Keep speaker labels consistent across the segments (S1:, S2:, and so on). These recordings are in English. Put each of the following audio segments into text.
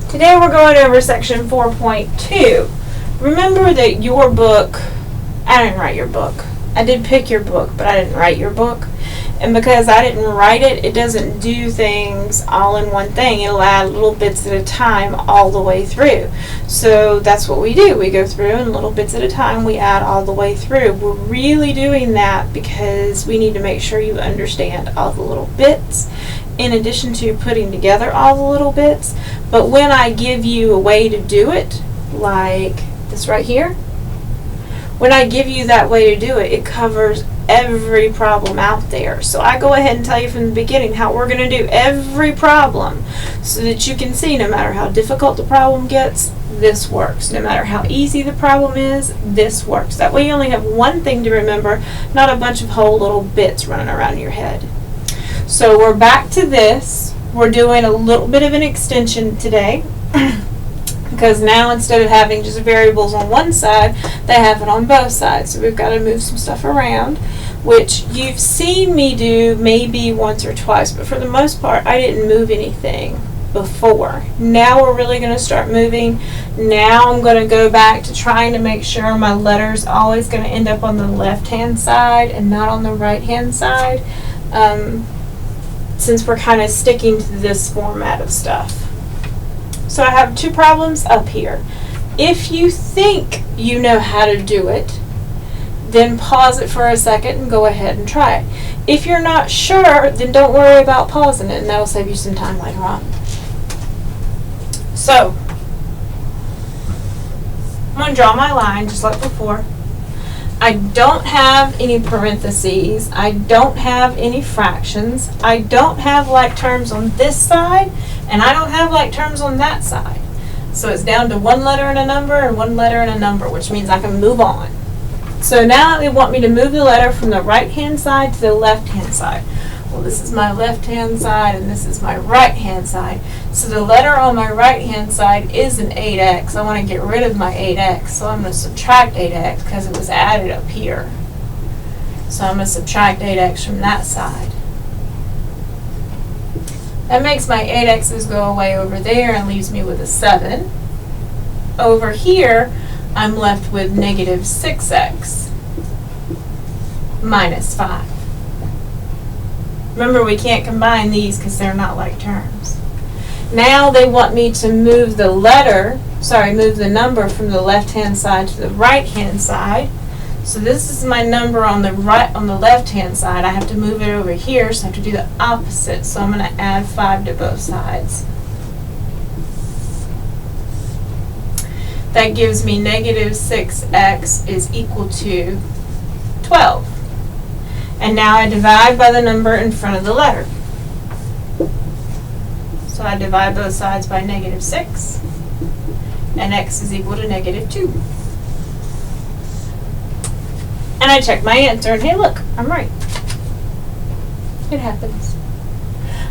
S1: Today we're going over section 4.2. Remember that your book, I didn't write your book. I did pick your book, but I didn't write your book. And because I didn't write it, it doesn't do things all in one thing. It'll add little bits at a time all the way through. So that's what we do. We go through and little bits at a time we add all the way through. We're really doing that because we need to make sure you understand all the little bits in addition to putting together all the little bits. But when I give you a way to do it, like this right here, when I give you that way to do it, it covers every problem out there. So I go ahead and tell you from the beginning how we're going to do every problem so that you can see no matter how difficult the problem gets, this works. No matter how easy the problem is, this works. That way you only have one thing to remember, not a bunch of whole little bits running around your head. So we're back to this. We're doing a little bit of an extension today. Because now instead of having just variables on one side, they have it on both sides. So we've got to move some stuff around, which you've seen me do maybe once or twice, but for the most part, I didn't move anything before. Now we're really going to start moving. Now I'm going to go back to trying to make sure my letter's always going to end up on the left-hand side and not on the right-hand side, since we're kind of sticking to this format of stuff. So I have two problems up here. If you think you know how to do it, then pause it for a second and go ahead and try it. If you're not sure, then don't worry about pausing it, and that'll save you some time later on. So, I'm going to draw my line just like before. I don't have any parentheses. I don't have any fractions. I don't have like terms on this side, and I don't have like terms on that side. So it's down to one letter and a number and one letter and a number, which means I can move on. So now they want me to move the letter from the right-hand side to the left-hand side. Well, this is my left-hand side and this is my right-hand side. So the letter on my right-hand side is an 8x. I want to get rid of my 8x, so I'm going to subtract 8x because it was added up here. So I'm going to subtract 8x from that side. That makes my 8x's go away over there and leaves me with a 7. Over here, I'm left with negative 6x minus 5. Remember, we can't combine these because they're not like terms. Now they want me to move the move the number from the left-hand side to the right-hand side. So this is my number on the left-hand side. I have to move it over here, so I have to do the opposite. So I'm going to add 5 to both sides. That gives me negative 6x is equal to 12. And now I divide by the number in front of the letter. So I divide both sides by negative 6, and x is equal to negative 2. And I check my answer, and hey look, I'm right. It happens.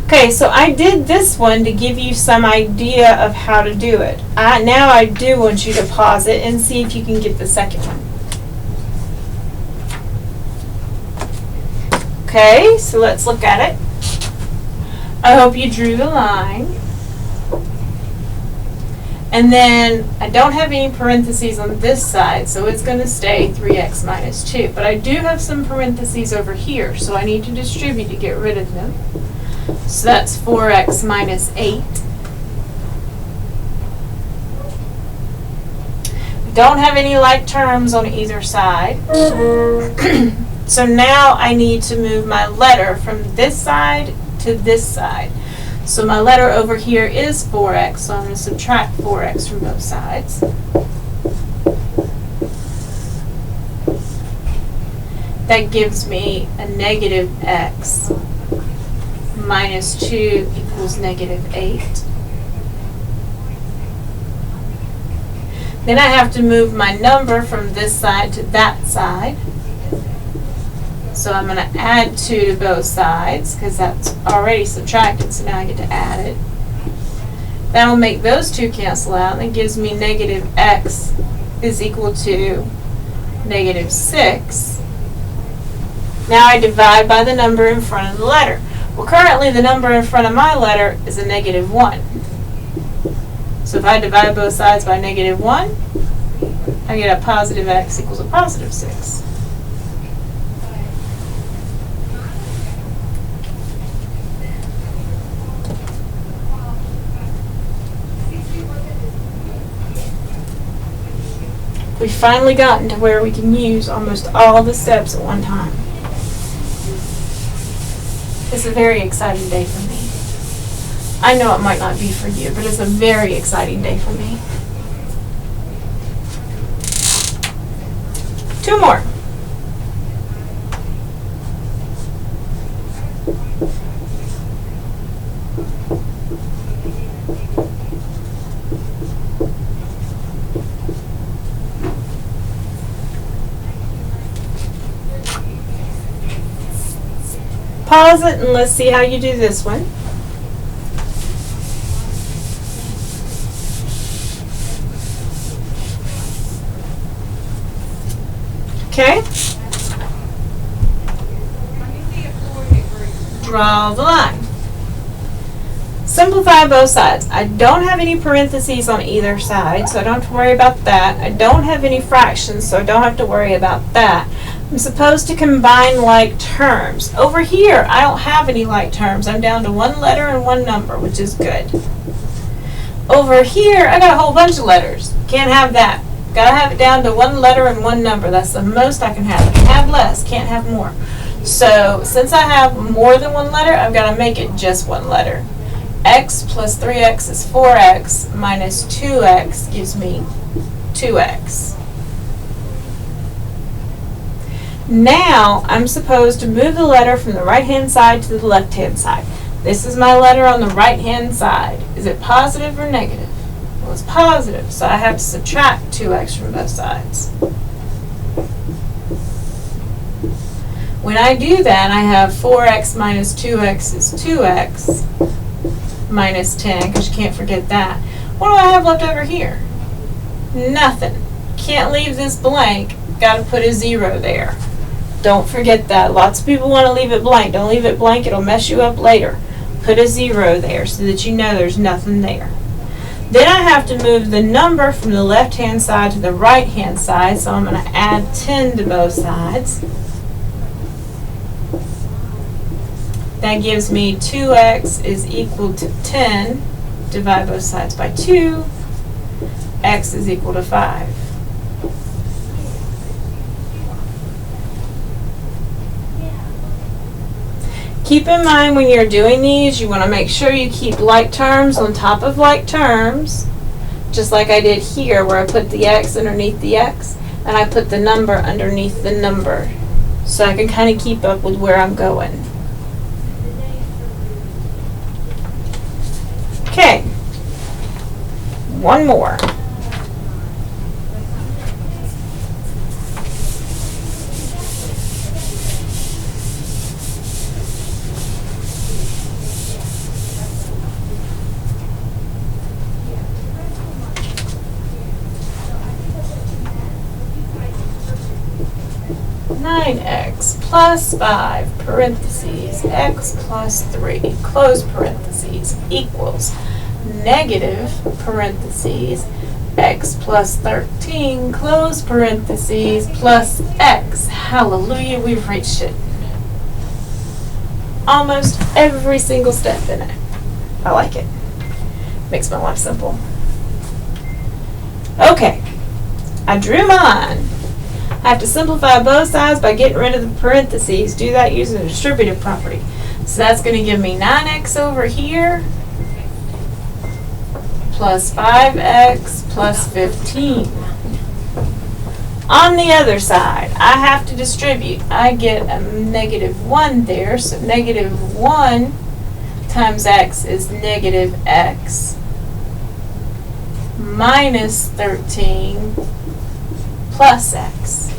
S1: Okay, so I did this one to give you some idea of how to do it. Now I do want you to pause it and see if you can get the second one. Okay, so let's look at it. I hope you drew the line. And then I don't have any parentheses on this side, so it's going to stay 3x minus 2. But I do have some parentheses over here, so I need to distribute to get rid of them. So that's 4x minus 8. Don't have any like terms on either side. So now I need to move my letter from this side to this side. So my letter over here is 4x, so I'm going to subtract 4x from both sides. That gives me a negative x minus 2 equals negative 8. Then I have to move my number from this side to that side. So I'm going to add 2 to both sides because that's already subtracted, so now I get to add it. That will make those two cancel out, and it gives me negative x is equal to negative 6. Now I divide by the number in front of the letter. Well, currently the number in front of my letter is a negative 1. So if I divide both sides by -1, I get a positive x equals a positive 6. We've finally gotten to where we can use almost all the steps at one time. It's a very exciting day for me. I know it might not be for you, but it's a very exciting day for me. 2 more. Pause it and let's see how you do this one. Okay? Draw the line. Simplify both sides. I don't have any parentheses on either side, so I don't have to worry about that. I don't have any fractions, so I don't have to worry about that. I'm supposed to combine like terms. Over here, I don't have any like terms. I'm down to 1 letter and 1 number, which is good. Over here, I got a whole bunch of letters. Can't have that. Gotta have it down to 1 letter and 1 number. That's the most I can have. I can have less, can't have more. So, since I have more than 1 letter, I've got to make it just 1 letter. X plus 3x is 4x minus 2x gives me 2x. Now, I'm supposed to move the letter from the right-hand side to the left-hand side. This is my letter on the right-hand side. Is it positive or negative? Well, it's positive, so I have to subtract 2x from both sides. When I do that, I have 4x minus 2x is 2x minus 10, because you can't forget that. What do I have left over here? Nothing. Can't leave this blank. Got to put a 0 there. Don't forget that. Lots of people want to leave it blank. Don't leave it blank. It'll mess you up later. Put a 0 there so that you know there's nothing there. Then I have to move the number from the left-hand side to the right-hand side, so I'm going to add 10 to both sides. That gives me 2x is equal to 10. Divide both sides by 2. X is equal to 5. Keep in mind when you're doing these, you want to make sure you keep like terms on top of like terms, just like I did here where I put the x underneath the x and I put the number underneath the number, so I can kind of keep up with where I'm going. Okay, 1 more. X plus 5 parentheses x plus 3 close parentheses equals negative parentheses x plus 13 close parentheses plus x. Hallelujah, we've reached it. Almost every single step in it. I like it. Makes my life simple. Okay, I drew mine. I have to simplify both sides by getting rid of the parentheses. Do that using the distributive property. So that's going to give me 9x over here plus 5x plus 15. On the other side, I have to distribute. I get a -1 there, so -1 times x is negative x minus 13 plus x.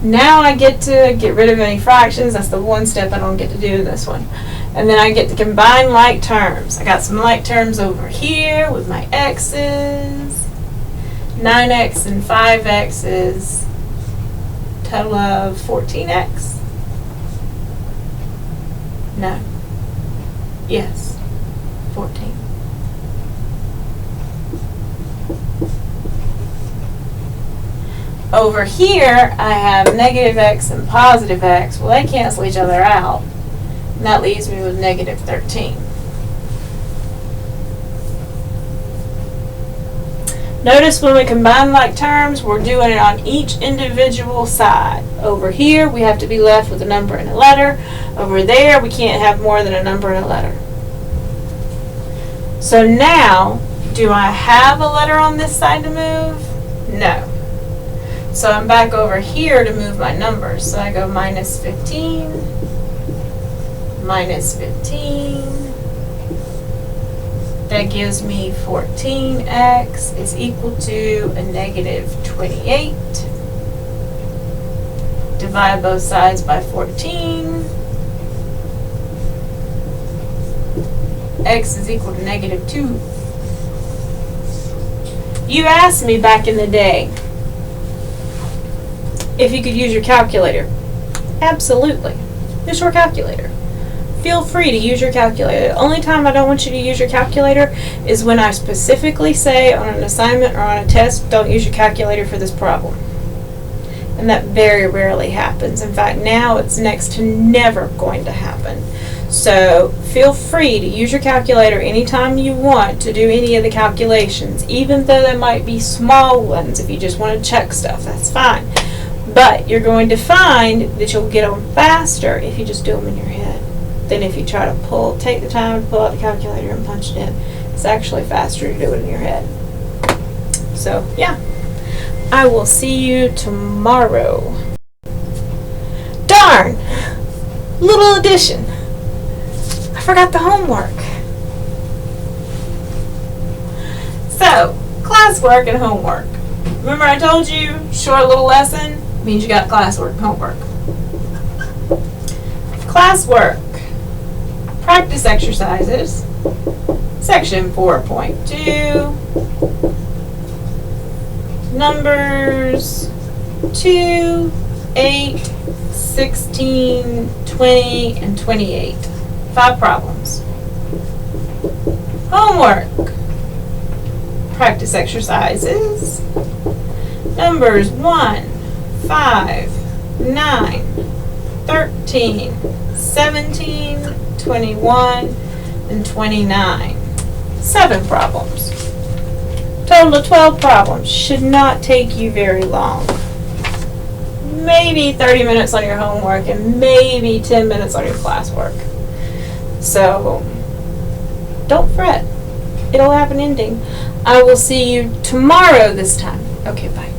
S1: Now I get to get rid of any fractions. That's the one step I don't get to do in this one. And then I get to combine like terms. I got some like terms over here with my x's. 9x and 5x is total of 14x. No. Yes. 14. Over here, I have negative x and positive x. Well, they cancel each other out. And that leaves me with negative 13. Notice when we combine like terms, we're doing it on each individual side. Over here, we have to be left with a number and a letter. Over there, we can't have more than a number and a letter. So now, do I have a letter on this side to move? No. So I'm back over here to move my numbers. So I go minus 15, minus 15. That gives me 14x is equal to a negative 28. Divide both sides by 14. X is equal to negative 2. You asked me back in the day if you could use your calculator. Absolutely. Use your calculator. Feel free to use your calculator. The only time I don't want you to use your calculator is when I specifically say on an assignment or on a test, don't use your calculator for this problem. And that very rarely happens. In fact, now it's next to never going to happen. So feel free to use your calculator anytime you want to do any of the calculations, even though they might be small ones. If you just want to check stuff, that's fine. But you're going to find that you'll get them faster if you just do them in your head than if you try to take the time to pull out the calculator and punch it in. It's actually faster to do it in your head. So, yeah. I will see you tomorrow. Darn! Little addition. I forgot the homework. So, classwork and homework. Remember I told you, short little lesson means you got classwork and homework. Classwork. Practice exercises. Section 4.2. Numbers 2, 8, 16, 20, and 28. 5 problems. Homework. Practice exercises. Numbers 1, 5, 9, 13, 17, 21, and 29. 7 problems. Total of 12 problems. Should not take you very long. Maybe 30 minutes on your homework and maybe 10 minutes on your classwork. So, don't fret. It'll have an ending. I will see you tomorrow this time. Okay, bye.